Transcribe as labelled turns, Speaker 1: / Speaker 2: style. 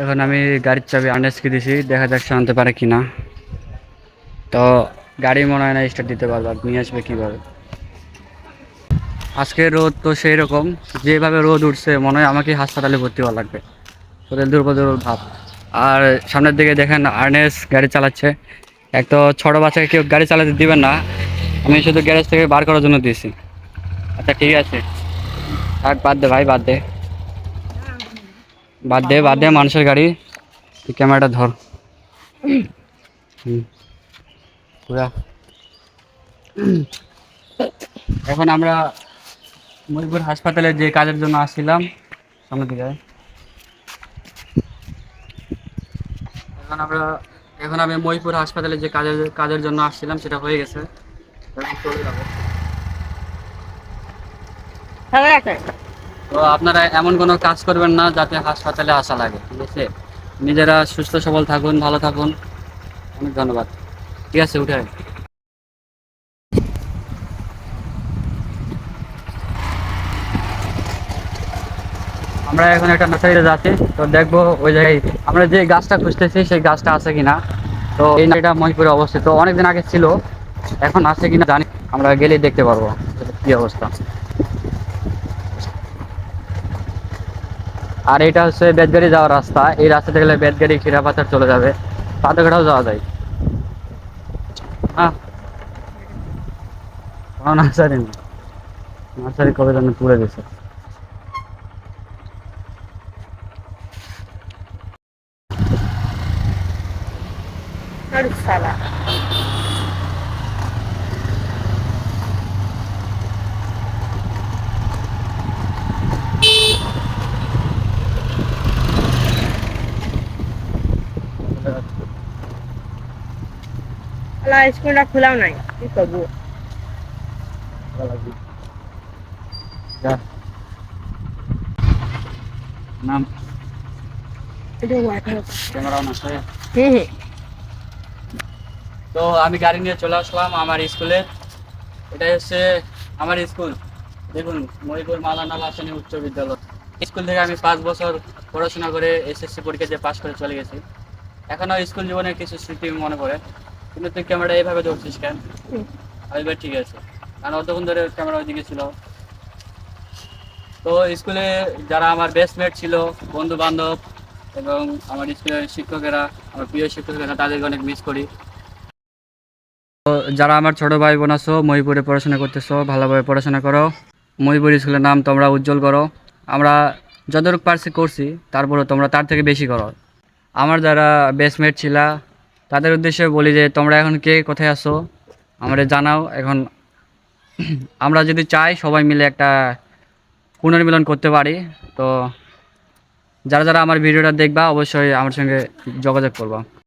Speaker 1: এখন আমি গাড়ির চাবি আর্নেসকে দিছি, দেখা যাক সে আনতে পারে কিনা। তো গাড়ি মনে হয় না স্টার্ট দিতে পারবে, আর নিয়ে আসবে কীভাবে। আজকে রোদ তো সেই রকম, যেভাবে রোদ উঠছে মনে হয় আমাকে হাসপাতালে ভর্তি হওয়া লাগবে, ওদের দুর্বল ভাব। আর সামনের দিকে দেখেন আর্নেস গাড়ি চালাচ্ছে। এক তো ছোটো বাচ্চাকে কেউ গাড়ি চালাতে দিবেন না, আমি শুধু গ্যারেজ থেকে বার করার জন্য দিয়েছি। আচ্ছা ঠিক আছে, থাক, বাদ দে ভাই, বাদ দে, বাদ দে, বাদ দে, মানুষের গাড়ি। তুই ক্যামেরাটা ধর। হুম, পুরা। এখন আমরা মণিপুর হাসপাতালে যে কাজের জন্য আসছিলাম, সামনের দিকে আয়। এখন আমরা এখন আমি মহিপুর হাসপাতালে যে কাজের কাজের জন্য আসছিলাম সেটা হয়ে গেছে, এখন চলে যাবো। তো আপনারা এমন কোনো কাজ করবেন না যাতে হাসপাতালে আসা লাগে, ঠিক আছে? নিজেরা সুস্থ সবল থাকুন, ভালো থাকুন। অনেক ধন্যবাদ। ঠিক আছে, উঠে আয়। আমরা এখন একটা নার্সারিতে যাচ্ছি, তো দেখবো ওই জায়গায় আমরা যে গাছটা খুঁজতেছি সেই গাছটা আছে কিনা। তো এই নার্সারিটা মহিপুরে অবস্থিত, অনেকদিন আগে ছিল, এখন আছে কিনা জানি। আমরা গেলেই দেখতে পারবো কি অবস্থা। আর এটা হচ্ছে বেতগাড়ি যাওয়ার রাস্তা, এই রাস্তাতে গেলে বেতগাড়ি খিরাপাথর চলে যাবে, পাথরঘাটাও যাওয়া যায়। হ্যাঁ, কোনো নার্সারি নেই, নার্সারি কবে যেন তুলে দিছে।
Speaker 2: স্কুলটা খোলাও নাই, কি করবো?
Speaker 1: যা, নাম। ক্যামেরাও নষ্ট। তো আমি গাড়ি নিয়ে চলে আসলাম আমার স্কুলে। এটাই হচ্ছে আমার স্কুল, দেখুন, মহিপুর মাওলানা ভাসানী উচ্চ বিদ্যালয়। স্কুল থেকে আমি 5 বছর পড়াশোনা করে এসএসসি পরীক্ষা দিয়ে পাশ করে চলে গেছি। এখনও স্কুল জীবনের কিছু স্মৃতি মনে পড়ে। কিন্তু তুই ক্যামেরা এইভাবে ধরছিস কেন? এবার ঠিক আছে, কারণ অতক্ষণ ধরে ক্যামেরা ওইদিকে ছিল। তো স্কুলে যারা আমার বেস্টমেট ছিল, বন্ধু বান্ধব, এবং আমার স্কুলের শিক্ষকেরা, আমার প্রিয় শিক্ষকেরা, তাদেরকে অনেক মিস করি। তো যারা আমার ছোট ভাই বোন আছো, মহিপুরে পড়াশোনা করতেছো, ভালোভাবে পড়াশোনা করো। মহিপুর স্কুলের নাম তোমরা উজ্জ্বল করো। আমরা যতটুকু পারছি করছি, তারপরে তোমরা তার থেকে বেশি করো। আমার যারা বেস্টমেট ছিলা, তাদের উদ্দেশ্যে বলি যে তোমরা এখন কে কোথায় আছো আমাদের জানাও। এখন আমরা যদি চাই সবাই মিলে একটা পুনর্মিলন করতে পারি। তো যারা যারা আমার ভিডিওটা দেখবা অবশ্যই আমার সঙ্গে যোগাযোগ করবা।